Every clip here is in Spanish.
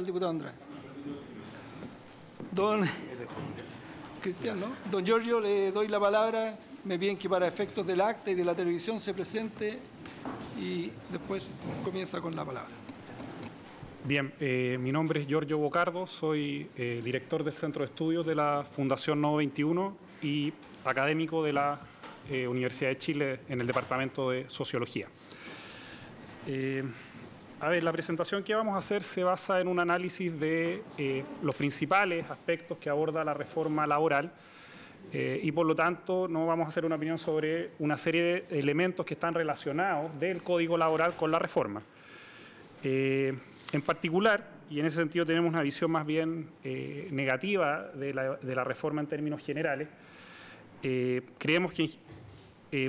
El diputado Andrade. Don Cristian, ¿no? Don Giorgio, le doy la palabra. Me piden que para efectos del acta y de la televisión se presente y después comienza con la palabra. Bien, mi nombre es Giorgio Bocardo, soy director del Centro de Estudios de la Fundación Nodo 21 y académico de la Universidad de Chile en el Departamento de Sociología. La presentación que vamos a hacer se basa en un análisis de los principales aspectos que aborda la reforma laboral y por lo tanto no vamos a hacer una opinión sobre una serie de elementos que están relacionados del Código Laboral con la reforma. En particular, y en ese sentido tenemos una visión más bien negativa de la reforma en términos generales, creemos que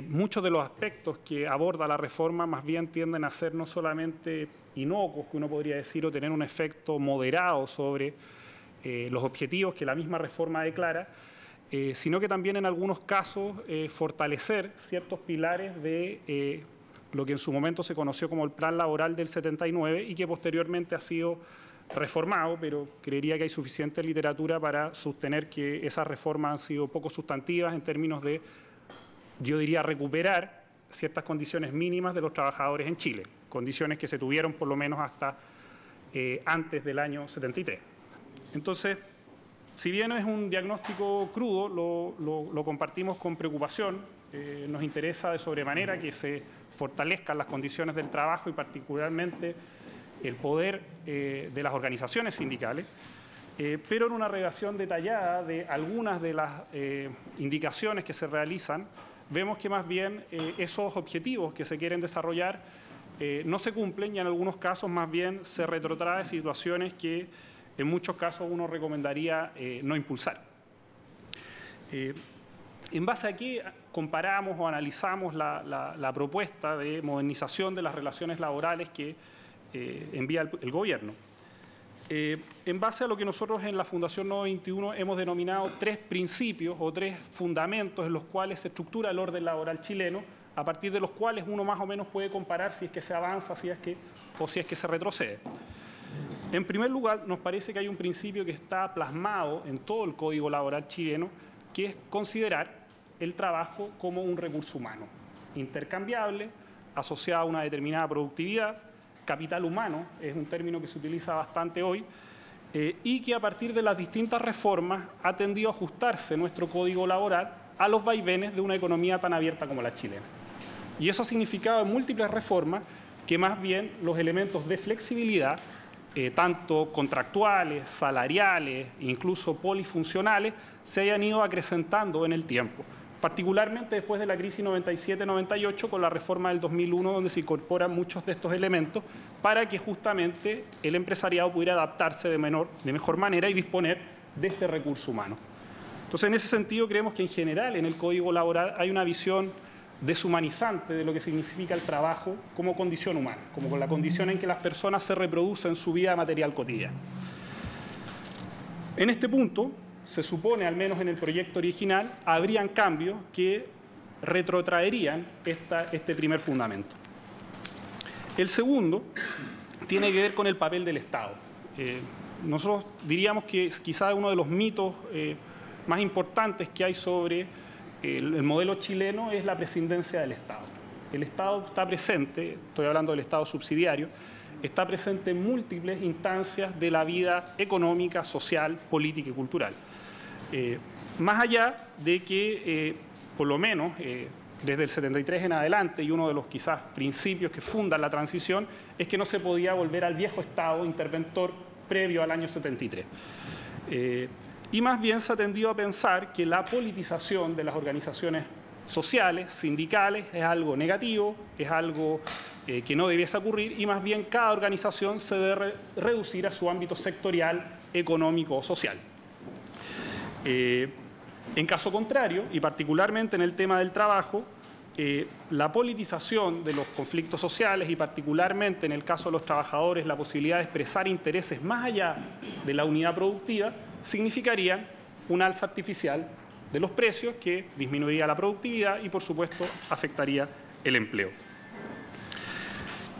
muchos de los aspectos que aborda la reforma más bien tienden a ser no solamente inocuos, que uno podría decir, o tener un efecto moderado sobre los objetivos que la misma reforma declara, sino que también en algunos casos fortalecer ciertos pilares de lo que en su momento se conoció como el Plan Laboral del 79 y que posteriormente ha sido reformado, pero creería que hay suficiente literatura para sostener que esas reformas han sido poco sustantivas en términos de, yo diría, recuperar ciertas condiciones mínimas de los trabajadores en Chile, condiciones que se tuvieron por lo menos hasta antes del año 73. Entonces, si bien es un diagnóstico crudo, lo compartimos con preocupación. Nos interesa de sobremanera que se fortalezcan las condiciones del trabajo y particularmente el poder de las organizaciones sindicales, pero en una redacción detallada de algunas de las indicaciones que se realizan, vemos que más bien esos objetivos que se quieren desarrollar no se cumplen y en algunos casos más bien se retrotrae situaciones que en muchos casos uno recomendaría no impulsar. ¿En base a qué comparamos o analizamos la propuesta de modernización de las relaciones laborales que envía el gobierno? En base a lo que nosotros en la Fundación Nodo 21 hemos denominado tres principios o tres fundamentos en los cuales se estructura el orden laboral chileno, a partir de los cuales uno más o menos puede comparar si es que se avanza si es que se retrocede. En primer lugar, nos parece que hay un principio que está plasmado en todo el Código Laboral chileno, que es considerar el trabajo como un recurso humano, intercambiable, asociado a una determinada productividad. Capital humano es un término que se utiliza bastante hoy y que a partir de las distintas reformas ha tendido a ajustarse nuestro código laboral a los vaivenes de una economía tan abierta como la chilena. Y eso ha significado en múltiples reformas que más bien los elementos de flexibilidad, tanto contractuales, salariales, incluso polifuncionales, se hayan ido acrecentando en el tiempo, particularmente después de la crisis 97-98 con la reforma del 2001, donde se incorporan muchos de estos elementos para que justamente el empresariado pudiera adaptarse de mejor manera y disponer de este recurso humano. Entonces, en ese sentido, creemos que en general en el Código Laboral hay una visión deshumanizante de lo que significa el trabajo como condición humana, como con la condición en que las personas se reproducen en su vida material cotidiana. En este punto, se supone, al menos en el proyecto original, habrían cambios que retrotraerían este primer fundamento. El segundo tiene que ver con el papel del Estado. Nosotros diríamos que quizás uno de los mitos más importantes que hay sobre el modelo chileno es la prescindencia del Estado. El Estado está presente, estoy hablando del Estado subsidiario, está presente en múltiples instancias de la vida económica, social, política y cultural. Más allá de que, por lo menos, desde el 73 en adelante, y uno de los quizás principios que fundan la transición, es que no se podía volver al viejo Estado interventor previo al año 73. Y más bien se ha tendido a pensar que la politización de las organizaciones sociales, sindicales, es algo negativo, es algo que no debiese ocurrir, y más bien cada organización se debe reducir a su ámbito sectorial, económico o social. En caso contrario, y particularmente en el tema del trabajo, la politización de los conflictos sociales y particularmente en el caso de los trabajadores la posibilidad de expresar intereses más allá de la unidad productiva significaría un alza artificial de los precios que disminuiría la productividad y por supuesto afectaría el empleo.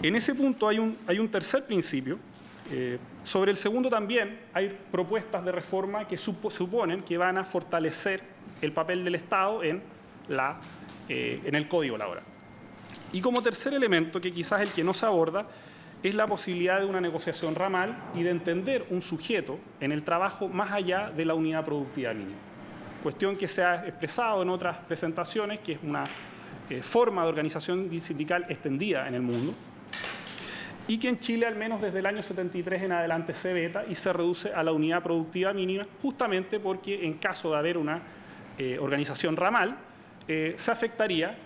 En ese punto hay un tercer principio Sobre el segundo también hay propuestas de reforma que suponen que van a fortalecer el papel del Estado en el Código Laboral. Y como tercer elemento, que quizás es el que no se aborda, es la posibilidad de una negociación ramal y de entender un sujeto en el trabajo más allá de la unidad productiva mínima. Cuestión que se ha expresado en otras presentaciones, que es una forma de organización sindical extendida en el mundo, y que en Chile, al menos desde el año 73 en adelante, se veta y se reduce a la unidad productiva mínima, justamente porque en caso de haber una organización ramal, se afectaría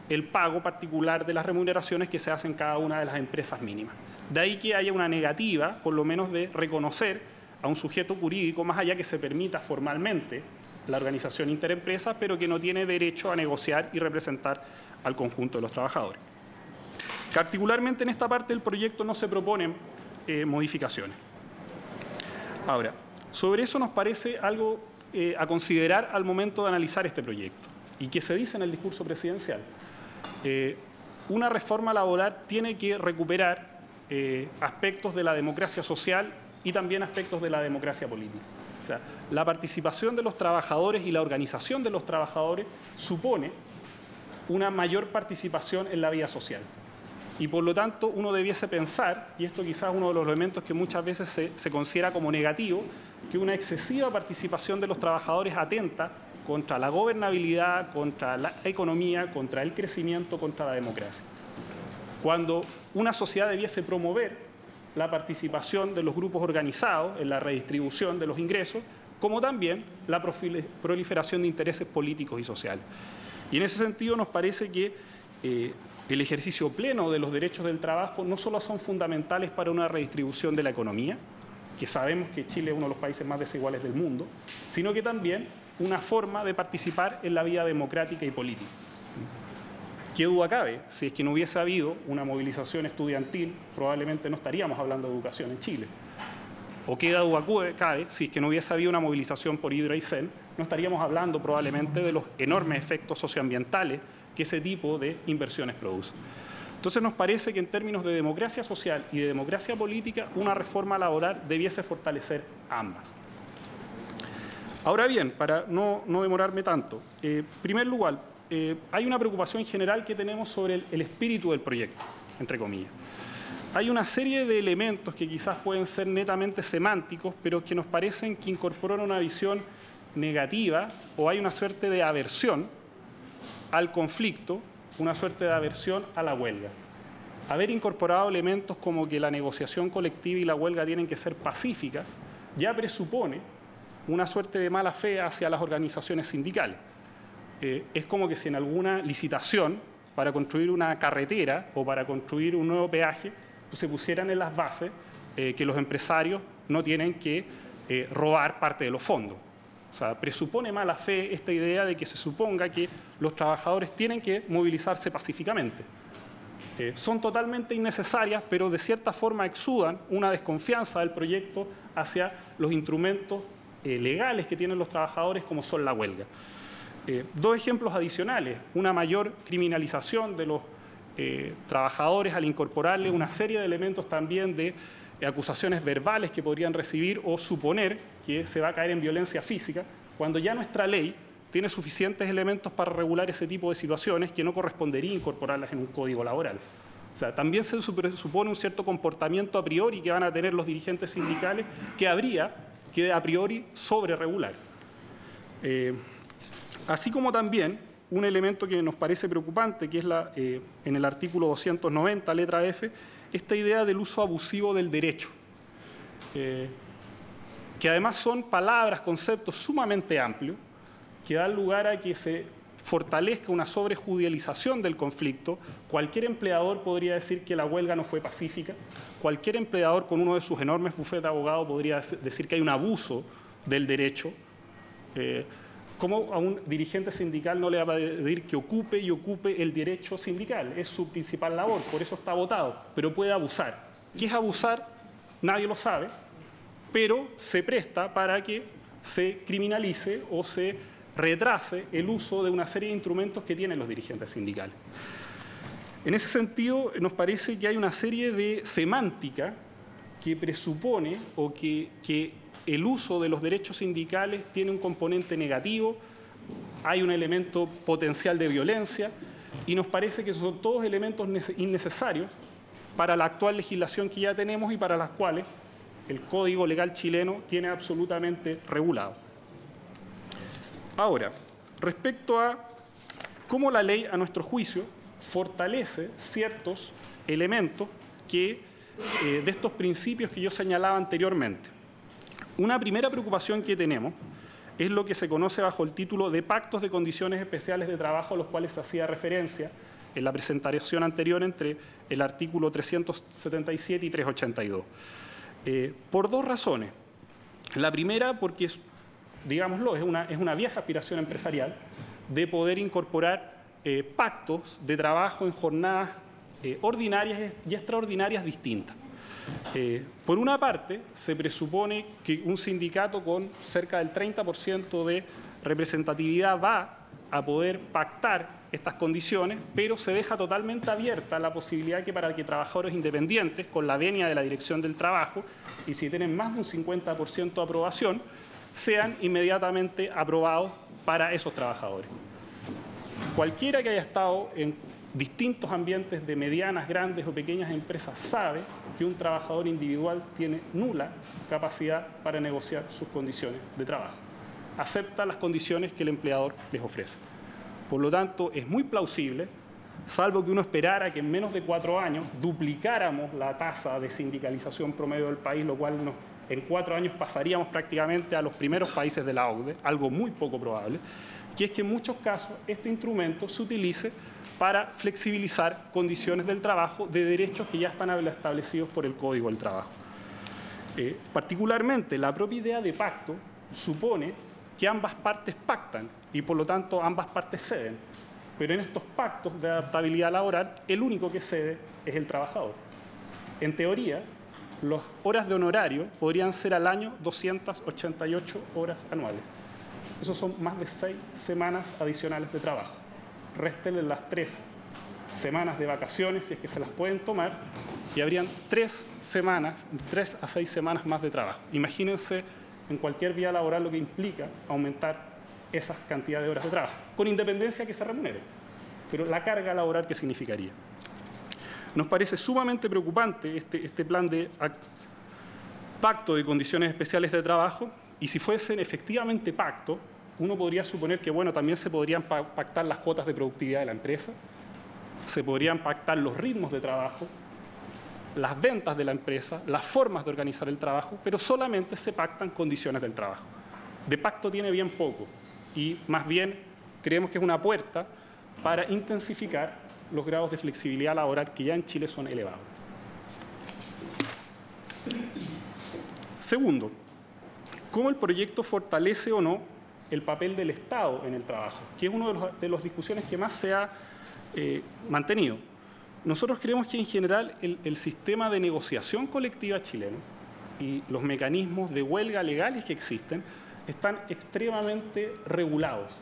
el pago particular de las remuneraciones que se hacen en cada una de las empresas mínimas. De ahí que haya una negativa, por lo menos, de reconocer a un sujeto jurídico, más allá que se permita formalmente la organización interempresa, pero que no tiene derecho a negociar y representar al conjunto de los trabajadores. Particularmente en esta parte del proyecto no se proponen modificaciones. Ahora, sobre eso nos parece algo a considerar al momento de analizar este proyecto, y que se dice en el discurso presidencial. Una reforma laboral tiene que recuperar aspectos de la democracia social y también aspectos de la democracia política. O sea, la participación de los trabajadores y la organización de los trabajadores supone una mayor participación en la vida social. Y por lo tanto uno debiese pensar, y esto quizás es uno de los elementos que muchas veces se considera como negativo, que una excesiva participación de los trabajadores atenta contra la gobernabilidad, contra la economía, contra el crecimiento, contra la democracia. Cuando una sociedad debiese promover la participación de los grupos organizados en la redistribución de los ingresos, como también la proliferación de intereses políticos y sociales. Y en ese sentido nos parece que el ejercicio pleno de los derechos del trabajo no solo son fundamentales para una redistribución de la economía, que sabemos que Chile es uno de los países más desiguales del mundo, sino que también una forma de participar en la vida democrática y política. ¿Qué duda cabe? Si es que no hubiese habido una movilización estudiantil, probablemente no estaríamos hablando de educación en Chile. ¿O qué duda cabe? Si es que no hubiese habido una movilización por Hydro Aysén, no estaríamos hablando probablemente de los enormes efectos socioambientales que ese tipo de inversiones produce. Entonces nos parece que en términos de democracia social y de democracia política, una reforma laboral debiese fortalecer ambas. Ahora bien, para no demorarme tanto, en primer lugar, hay una preocupación general que tenemos sobre el espíritu del proyecto, entre comillas. Hay una serie de elementos que quizás pueden ser netamente semánticos, pero que nos parecen que incorporan una visión negativa, o hay una suerte de aversión al conflicto, una suerte de aversión a la huelga. Haber incorporado elementos como que la negociación colectiva y la huelga tienen que ser pacíficas ya presupone una suerte de mala fe hacia las organizaciones sindicales. Es como que si en alguna licitación para construir una carretera o para construir un nuevo peaje pues se pusieran en las bases que los empresarios no tienen que robar parte de los fondos. O sea, presupone mala fe esta idea de que se suponga que los trabajadores tienen que movilizarse pacíficamente. Son totalmente innecesarias, pero de cierta forma exudan una desconfianza del proyecto hacia los instrumentos legales que tienen los trabajadores, como son la huelga. Dos ejemplos adicionales: una mayor criminalización de los trabajadores al incorporarle una serie de elementos también de acusaciones verbales que podrían recibir o suponer que se va a caer en violencia física, cuando ya nuestra ley tiene suficientes elementos para regular ese tipo de situaciones que no correspondería incorporarlas en un código laboral. O sea, también se supone un cierto comportamiento a priori que van a tener los dirigentes sindicales que habría que a priori sobreregular. Así como también un elemento que nos parece preocupante, que es en el artículo 290, letra F, esta idea del uso abusivo del derecho, que además son palabras, conceptos sumamente amplios, que dan lugar a que se fortalezca una sobrejudicialización del conflicto. Cualquier empleador podría decir que la huelga no fue pacífica, cualquier empleador con uno de sus enormes bufetes de abogados podría decir que hay un abuso del derecho. ¿Cómo a un dirigente sindical no le va a pedir que ocupe y ocupe el derecho sindical? Es su principal labor, por eso está votado, pero puede abusar. ¿Qué es abusar? Nadie lo sabe, pero se presta para que se criminalice o se retrase el uso de una serie de instrumentos que tienen los dirigentes sindicales. En ese sentido, nos parece que hay una serie de semántica que presupone o que el uso de los derechos sindicales tiene un componente negativo, hay un elemento potencial de violencia, y nos parece que son todos elementos innecesarios para la actual legislación que ya tenemos y para las cuales el Código Legal chileno tiene absolutamente regulado. Ahora, respecto a cómo la ley, a nuestro juicio, fortalece ciertos elementos de estos principios que yo señalaba anteriormente. Una primera preocupación que tenemos es lo que se conoce bajo el título de pactos de condiciones especiales de trabajo a los cuales se hacía referencia en la presentación anterior entre el artículo 377 y 382. Por dos razones. La primera, porque digámoslo, es una vieja aspiración empresarial de poder incorporar pactos de trabajo en jornadas ordinarias y extraordinarias distintas. Por una parte, se presupone que un sindicato con cerca del 30% de representatividad va a poder pactar estas condiciones, pero se deja totalmente abierta la posibilidad que para que trabajadores independientes, con la venia de la Dirección del Trabajo, y si tienen más de un 50% de aprobación, sean inmediatamente aprobados para esos trabajadores. Cualquiera que haya estado en distintos ambientes de medianas, grandes o pequeñas empresas sabe que un trabajador individual tiene nula capacidad para negociar sus condiciones de trabajo. Acepta las condiciones que el empleador les ofrece. Por lo tanto, es muy plausible, salvo que uno esperara que en menos de 4 años duplicáramos la tasa de sindicalización promedio del país, lo cual en 4 años pasaríamos prácticamente a los primeros países de la OCDE, algo muy poco probable, que es que en muchos casos este instrumento se utilice para flexibilizar condiciones del trabajo de derechos que ya están establecidos por el Código del Trabajo. Particularmente, la propia idea de pacto supone que ambas partes pactan y, por lo tanto, ambas partes ceden. Pero en estos pactos de adaptabilidad laboral, el único que cede es el trabajador. En teoría, las horas de honorario podrían ser al año 288 horas anuales. Eso son más de 6 semanas adicionales de trabajo. Réstenle las 3 semanas de vacaciones, si es que se las pueden tomar, y habrían 3 a 6 semanas más de trabajo. Imagínense en cualquier vía laboral lo que implica aumentar esa cantidad de horas de trabajo, con independencia que se remunere, pero la carga laboral que significaría. Nos parece sumamente preocupante este plan de pacto de condiciones especiales de trabajo, y si fuesen efectivamente pacto, uno podría suponer que, bueno, también se podrían pactar las cuotas de productividad de la empresa, se podrían pactar los ritmos de trabajo, las ventas de la empresa, las formas de organizar el trabajo, pero solamente se pactan condiciones del trabajo. De pacto tiene bien poco, y más bien creemos que es una puerta para intensificar los grados de flexibilidad laboral que ya en Chile son elevados. Segundo, ¿cómo el proyecto fortalece o no el papel del Estado en el trabajo? Que es una de las discusiones que más se ha mantenido. Nosotros creemos que en general el sistema de negociación colectiva chileno y los mecanismos de huelga legales que existen están extremadamente regulados,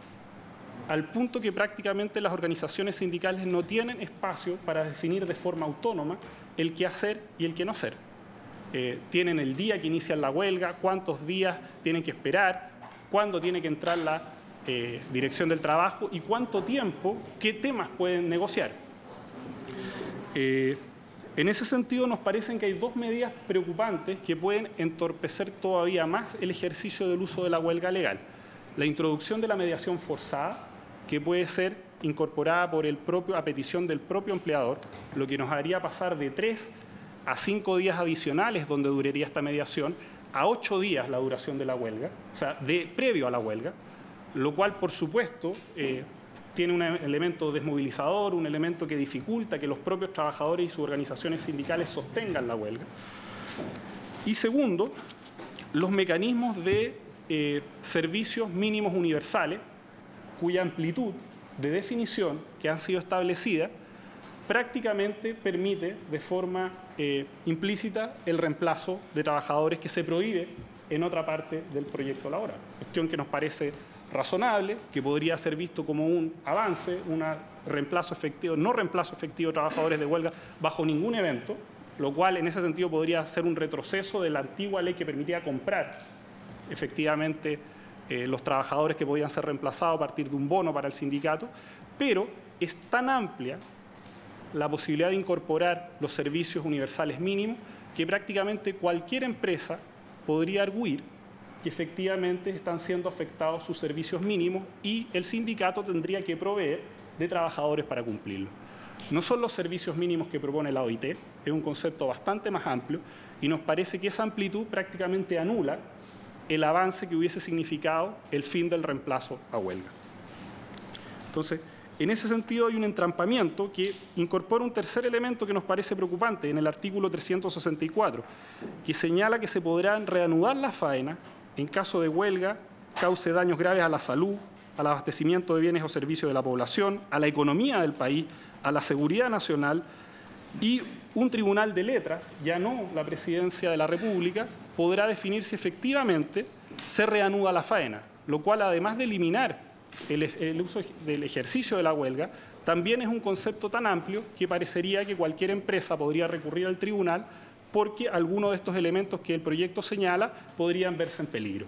al punto que prácticamente las organizaciones sindicales no tienen espacio para definir de forma autónoma el qué hacer y el qué no hacer. Tienen el día que inician la huelga, cuántos días tienen que esperar, cuándo tiene que entrar la Dirección del Trabajo y cuánto tiempo, qué temas pueden negociar. En ese sentido, nos parecen que hay 2 medidas preocupantes que pueden entorpecer todavía más el ejercicio del uso de la huelga legal. La introducción de la mediación forzada, que puede ser incorporada a petición del propio empleador, lo que nos haría pasar de 3 a 5 días adicionales donde duraría esta mediación, a 8 días la duración de la huelga, o sea, previo a la huelga, lo cual, por supuesto, tiene un elemento desmovilizador, un elemento que dificulta que los propios trabajadores y sus organizaciones sindicales sostengan la huelga. Y segundo, los mecanismos de servicios mínimos universales, cuya amplitud de definición que han sido establecidas prácticamente permite de forma implícita el reemplazo de trabajadores que se prohíbe en otra parte del proyecto laboral. Cuestión que nos parece razonable, que podría ser visto como un avance, un reemplazo efectivo, no reemplazo efectivo de trabajadores de huelga bajo ningún evento, lo cual en ese sentido podría ser un retroceso de la antigua ley que permitía comprar efectivamente los trabajadores que podían ser reemplazados a partir de un bono para el sindicato, pero es tan amplia la posibilidad de incorporar los servicios universales mínimos que prácticamente cualquier empresa podría arguir que efectivamente están siendo afectados sus servicios mínimos y el sindicato tendría que proveer de trabajadores para cumplirlo. No son los servicios mínimos que propone la OIT, es un concepto bastante más amplio y nos parece que esa amplitud prácticamente anula el avance que hubiese significado el fin del reemplazo a huelga. Entonces, en ese sentido hay un entrampamiento que incorpora un tercer elemento que nos parece preocupante en el artículo 364, que señala que se podrán reanudar las faenas en caso de huelga cause daños graves a la salud, al abastecimiento de bienes o servicios de la población, a la economía del país, a la seguridad nacional, y un tribunal de letras, ya no la Presidencia de la República, podrá definir si efectivamente se reanuda la faena, lo cual, además de eliminar el uso del ejercicio de la huelga, también es un concepto tan amplio que parecería que cualquier empresa podría recurrir al tribunal porque algunos de estos elementos que el proyecto señala podrían verse en peligro.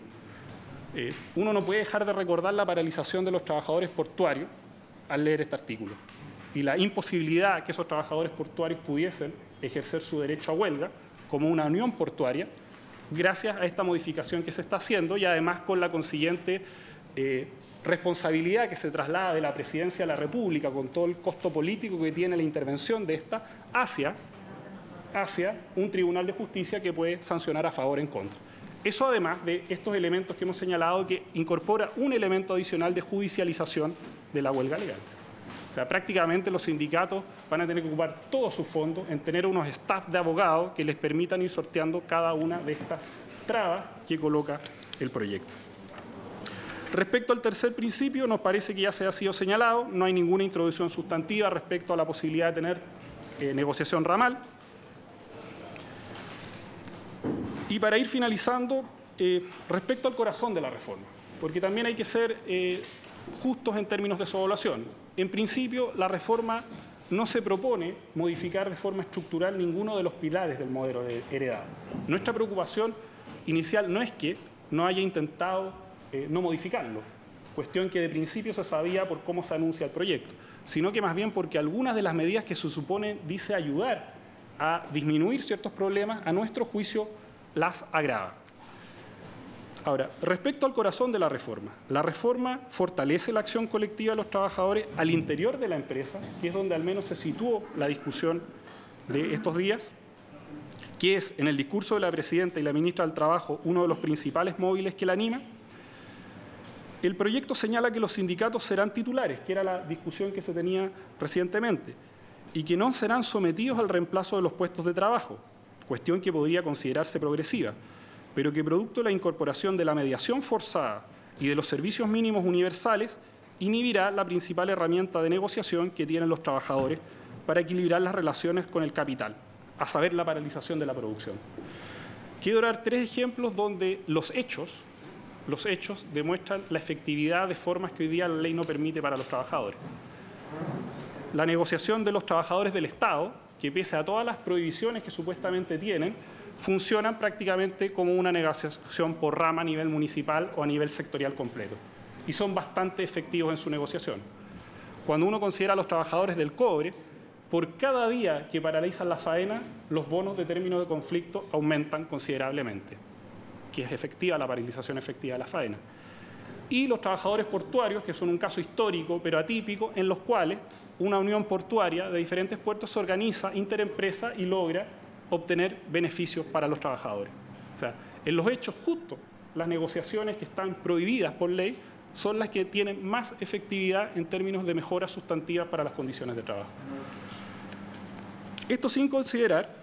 Uno no puede dejar de recordar la paralización de los trabajadores portuarios al leer este artículo y la imposibilidad que esos trabajadores portuarios pudiesen ejercer su derecho a huelga como una unión portuaria gracias a esta modificación que se está haciendo y además con la consiguiente responsabilidad que se traslada de la Presidencia de la República con todo el costo político que tiene la intervención de esta hacia un tribunal de justicia que puede sancionar a favor o en contra. Eso además de estos elementos que hemos señalado que incorpora un elemento adicional de judicialización de la huelga legal. O sea, prácticamente los sindicatos van a tener que ocupar todos sus fondos en tener unos staff de abogados que les permitan ir sorteando cada una de estas trabas que coloca el proyecto. Respecto al tercer principio, nos parece que ya se ha sido señalado, no hay ninguna introducción sustantiva respecto a la posibilidad de tener negociación ramal. Y para ir finalizando, respecto al corazón de la reforma, porque también hay que ser justos en términos de su evaluación. En principio, la reforma no se propone modificar de forma estructural ninguno de los pilares del modelo heredado. Nuestra preocupación inicial no es que no haya intentado no modificarlo, cuestión que de principio se sabía por cómo se anuncia el proyecto, sino que más bien porque algunas de las medidas que se supone dice ayudar a disminuir ciertos problemas, a nuestro juicio las agrava. Ahora, respecto al corazón de la reforma fortalece la acción colectiva de los trabajadores al interior de la empresa, que es donde al menos se situó la discusión de estos días, que es en el discurso de la Presidenta y la Ministra del Trabajo uno de los principales móviles que la anima. El proyecto señala que los sindicatos serán titulares, que era la discusión que se tenía recientemente, y que no serán sometidos al reemplazo de los puestos de trabajo, cuestión que podría considerarse progresiva, pero que producto de la incorporación de la mediación forzada y de los servicios mínimos universales, inhibirá la principal herramienta de negociación que tienen los trabajadores para equilibrar las relaciones con el capital, a saber, la paralización de la producción. Quiero dar 3 ejemplos donde los hechos demuestran la efectividad de formas que hoy día la ley no permite para los trabajadores. La negociación de los trabajadores del Estado, que pese a todas las prohibiciones que supuestamente tienen, funcionan prácticamente como una negociación por rama a nivel municipal o a nivel sectorial completo. Y son bastante efectivos en su negociación. Cuando uno considera a los trabajadores del cobre, por cada día que paralizan la faena, los bonos de término de conflicto aumentan considerablemente, que es efectiva la paralización efectiva de la faena. Y los trabajadores portuarios, que son un caso histórico pero atípico, en los cuales una unión portuaria de diferentes puertos se organiza interempresa y logra obtener beneficios para los trabajadores. O sea, en los hechos justos, las negociaciones que están prohibidas por ley son las que tienen más efectividad en términos de mejoras sustantivas para las condiciones de trabajo. Esto sin considerar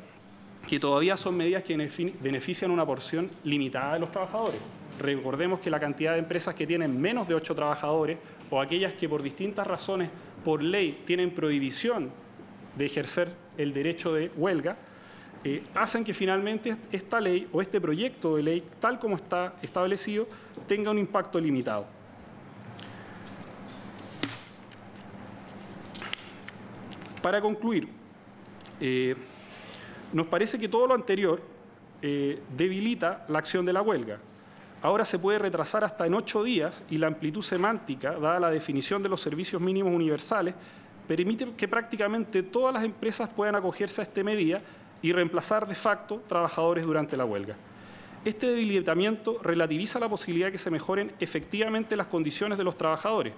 que todavía son medidas que benefician una porción limitada de los trabajadores. Recordemos que la cantidad de empresas que tienen menos de 8 trabajadores o aquellas que por distintas razones por ley tienen prohibición de ejercer el derecho de huelga, hacen que finalmente esta ley o este proyecto de ley, tal como está establecido, tenga un impacto limitado. Para concluir, Nos parece que todo lo anterior debilita la acción de la huelga. Ahora se puede retrasar hasta en 8 días y la amplitud semántica, dada la definición de los servicios mínimos universales, permite que prácticamente todas las empresas puedan acogerse a esta medida y reemplazar de facto trabajadores durante la huelga. Este debilitamiento relativiza la posibilidad de que se mejoren efectivamente las condiciones de los trabajadores,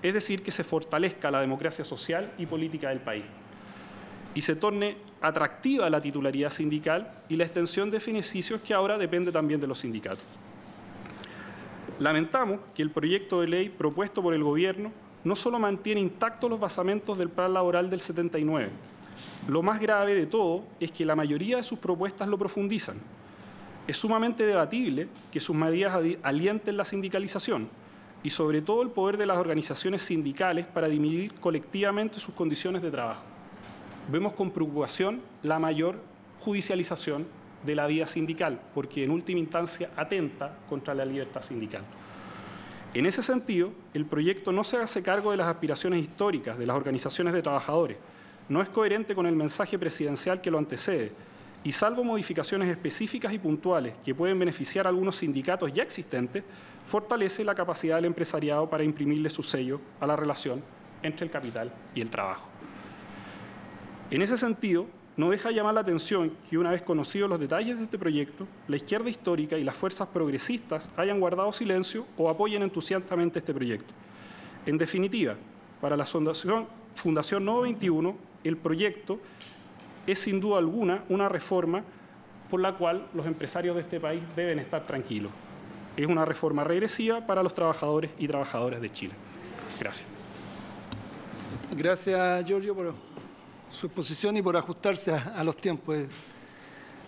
es decir, que se fortalezca la democracia social y política del país y se torne atractiva la titularidad sindical y la extensión de beneficios que ahora depende también de los sindicatos. Lamentamos que el proyecto de ley propuesto por el Gobierno no solo mantiene intactos los basamentos del Plan Laboral del 79, lo más grave de todo es que la mayoría de sus propuestas lo profundizan. Es sumamente debatible que sus medidas alienten la sindicalización y sobre todo el poder de las organizaciones sindicales para dividir colectivamente sus condiciones de trabajo. Vemos con preocupación la mayor judicialización de la vida sindical, porque en última instancia atenta contra la libertad sindical. En ese sentido, el proyecto no se hace cargo de las aspiraciones históricas de las organizaciones de trabajadores, no es coherente con el mensaje presidencial que lo antecede, y salvo modificaciones específicas y puntuales que pueden beneficiar a algunos sindicatos ya existentes, fortalece la capacidad del empresariado para imprimirle su sello a la relación entre el capital y el trabajo. En ese sentido, no deja llamar la atención que una vez conocidos los detalles de este proyecto, la izquierda histórica y las fuerzas progresistas hayan guardado silencio o apoyen entusiastamente este proyecto. En definitiva, para la Fundación Nodo 21, el proyecto es sin duda alguna una reforma por la cual los empresarios de este país deben estar tranquilos. Es una reforma regresiva para los trabajadores y trabajadoras de Chile. Gracias. Gracias, Giorgio, por su exposición y por ajustarse a los tiempos.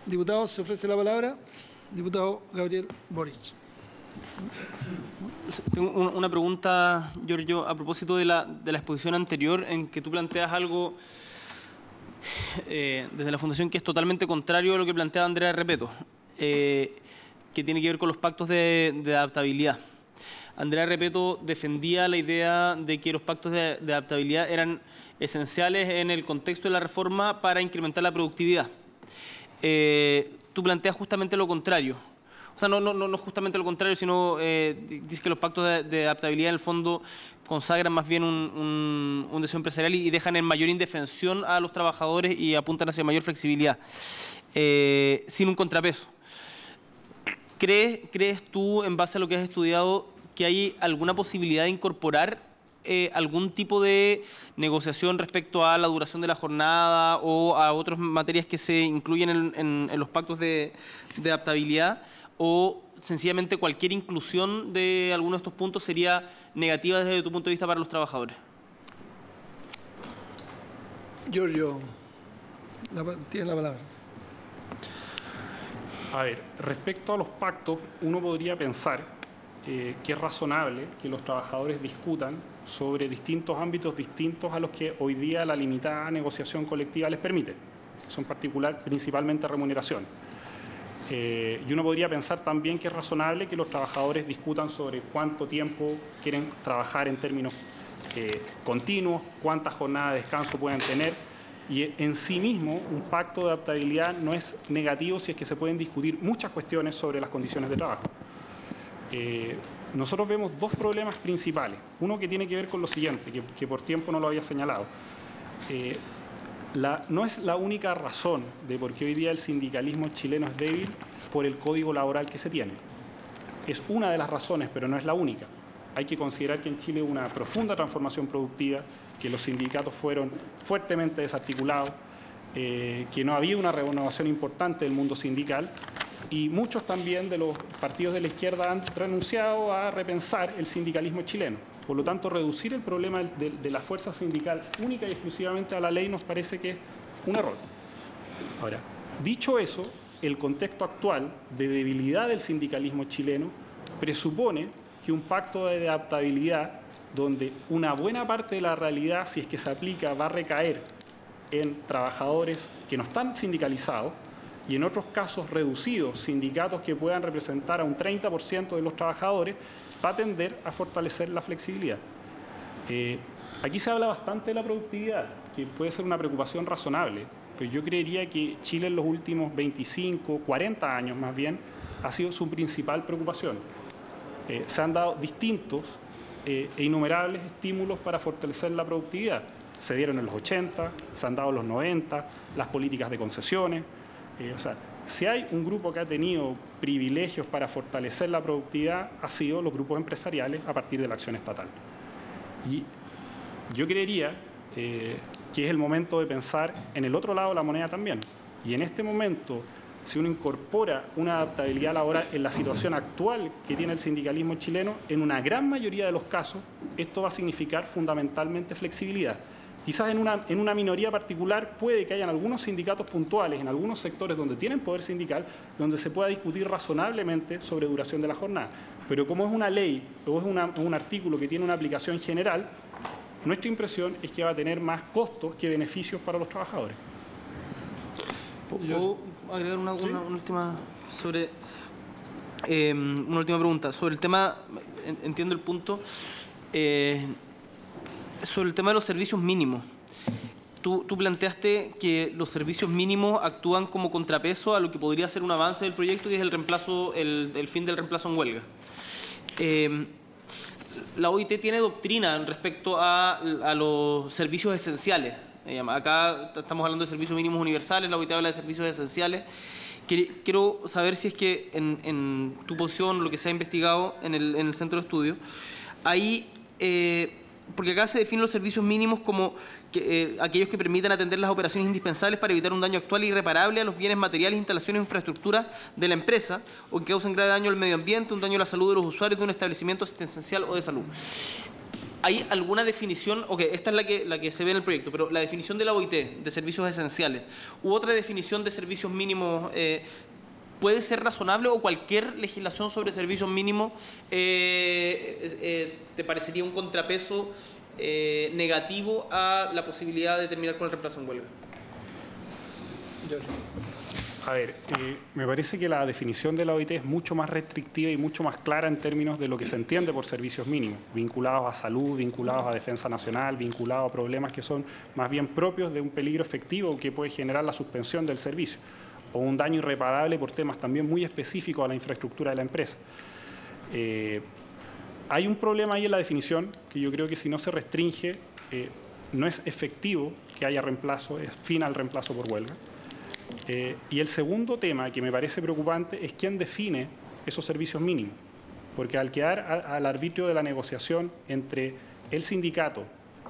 Diputado, se ofrece la palabra. Diputado Gabriel Boric. Tengo una pregunta, Giorgio, a propósito de la exposición anterior, en que tú planteas algo desde la Fundación que es totalmente contrario a lo que planteaba Andrea Repetto, que tiene que ver con los pactos de adaptabilidad. Andrea Repetto defendía la idea de que los pactos de adaptabilidad eran esenciales en el contexto de la reforma para incrementar la productividad. Tú planteas justamente lo contrario. O sea, no justamente lo contrario, sino dices que los pactos de adaptabilidad en el fondo consagran más bien un deseo empresarial y dejan en mayor indefensión a los trabajadores y apuntan hacia mayor flexibilidad, sin un contrapeso. ¿Crees tú, en base a lo que has estudiado, que hay alguna posibilidad de incorporar algún tipo de negociación respecto a la duración de la jornada o a otras materias que se incluyen en los pactos de adaptabilidad? ¿O sencillamente cualquier inclusión de alguno de estos puntos sería negativa desde tu punto de vista para los trabajadores? Giorgio, tiene la palabra. A ver, respecto a los pactos, uno podría pensar que es razonable que los trabajadores discutan sobre distintos ámbitos distintos a los que hoy día la limitada negociación colectiva les permite, que son principalmente remuneración. Y uno podría pensar también que es razonable que los trabajadores discutan sobre cuánto tiempo quieren trabajar en términos continuos, cuántas jornadas de descanso pueden tener. Y en sí mismo, un pacto de adaptabilidad no es negativo si es que se pueden discutir muchas cuestiones sobre las condiciones de trabajo. Nosotros vemos dos problemas principales. Uno que tiene que ver con lo siguiente, que por tiempo no lo había señalado. No es la única razón de por qué hoy día el sindicalismo chileno es débil por el código laboral que se tiene. Es una de las razones, pero no es la única. Hay que considerar que en Chile hubo una profunda transformación productiva, que los sindicatos fueron fuertemente desarticulados, que no había una renovación importante del mundo sindical y muchos también de los partidos de la izquierda han renunciado a repensar el sindicalismo chileno. Por lo tanto, reducir el problema de la fuerza sindical única y exclusivamente a la ley nos parece que es un error. Ahora, dicho eso, el contexto actual de debilidad del sindicalismo chileno presupone que un pacto de adaptabilidad donde una buena parte de la realidad, si es que se aplica, va a recaer en trabajadores que no están sindicalizados y en otros casos reducidos, sindicatos que puedan representar a un 30% de los trabajadores, va a tender a fortalecer la flexibilidad. Aquí se habla bastante de la productividad, que puede ser una preocupación razonable. pero yo creería que Chile en los últimos 25, 40 años más bien, ha sido su principal preocupación. Se han dado distintos e innumerables estímulos para fortalecer la productividad. Se dieron en los 80, se han dado en los 90, las políticas de concesiones. O sea, si hay un grupo que ha tenido privilegios para fortalecer la productividad, ha sido los grupos empresariales a partir de la acción estatal. Y yo creería que es el momento de pensar en el otro lado de la moneda también. Y en este momento, si uno incorpora una adaptabilidad laboral en la situación actual que tiene el sindicalismo chileno, en una gran mayoría de los casos, esto va a significar fundamentalmente flexibilidad. Quizás en una minoría particular puede que hayan algunos sindicatos puntuales, en algunos sectores donde tienen poder sindical, donde se pueda discutir razonablemente sobre duración de la jornada. Pero como es una ley o es un artículo que tiene una aplicación general, nuestra impresión es que va a tener más costos que beneficios para los trabajadores. ¿Puedo agregar una última sobre una última pregunta sobre el tema? Entiendo el punto sobre el tema de los servicios mínimos. Tú planteaste que los servicios mínimos actúan como contrapeso a lo que podría ser un avance del proyecto, que es el reemplazo, el fin del reemplazo en huelga. La OIT tiene doctrina respecto a los servicios esenciales. Acá estamos hablando de servicios mínimos universales, la OIT habla de servicios esenciales. Quiero saber si es que en tu posición, lo que se ha investigado en el centro de estudio, ahí, porque acá se definen los servicios mínimos como aquellos que permitan atender las operaciones indispensables para evitar un daño actual e irreparable a los bienes materiales, instalaciones e infraestructuras de la empresa o que causen grave daño al medio ambiente, un daño a la salud de los usuarios de un establecimiento asistencial o de salud. ¿Hay alguna definición? Ok, esta es la que se ve en el proyecto, pero la definición de la OIT de servicios esenciales u otra definición de servicios mínimos, ¿puede ser razonable o cualquier legislación sobre servicios mínimos te parecería un contrapeso negativo a la posibilidad de terminar con el reemplazo en huelga? A ver, me parece que la definición de la OIT es mucho más restrictiva y mucho más clara en términos de lo que se entiende por servicios mínimos, vinculados a salud, vinculados a defensa nacional, vinculados a problemas que son más bien propios de un peligro efectivo que puede generar la suspensión del servicio o un daño irreparable por temas también muy específicos a la infraestructura de la empresa. Hay un problema ahí en la definición que yo creo que si no se restringe, no es efectivo que haya reemplazo, es fin al reemplazo por huelga. Y el segundo tema que me parece preocupante es quién define esos servicios mínimos, porque al quedar al arbitrio de la negociación entre el sindicato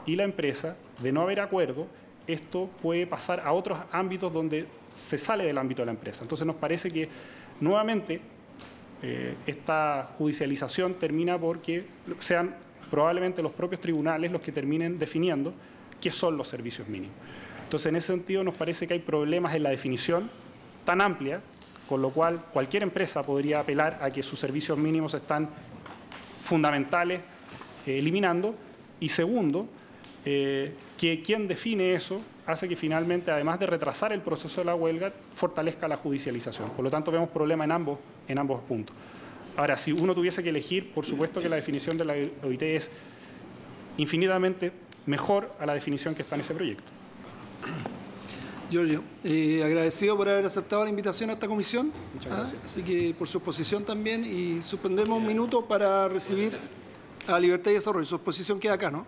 y la empresa, de no haber acuerdo, esto puede pasar a otros ámbitos donde se sale del ámbito de la empresa. Entonces nos parece que nuevamente esta judicialización termina porque sean probablemente los propios tribunales los que terminen definiendo qué son los servicios mínimos. Entonces, en ese sentido, nos parece que hay problemas en la definición tan amplia, con lo cual cualquier empresa podría apelar a que sus servicios mínimos están fundamentales eliminando. Y segundo, que quien define eso hace que finalmente, además de retrasar el proceso de la huelga, fortalezca la judicialización. Por lo tanto, vemos problemas en ambos puntos. Ahora, si uno tuviese que elegir, por supuesto que la definición de la OIT es infinitamente mejor a la definición que está en ese proyecto. Giorgio, agradecido por haber aceptado la invitación a esta comisión. Muchas gracias. Así que por su exposición también, y suspendemos un minuto para recibir a Libertad y Desarrollo. Su exposición queda acá, ¿no?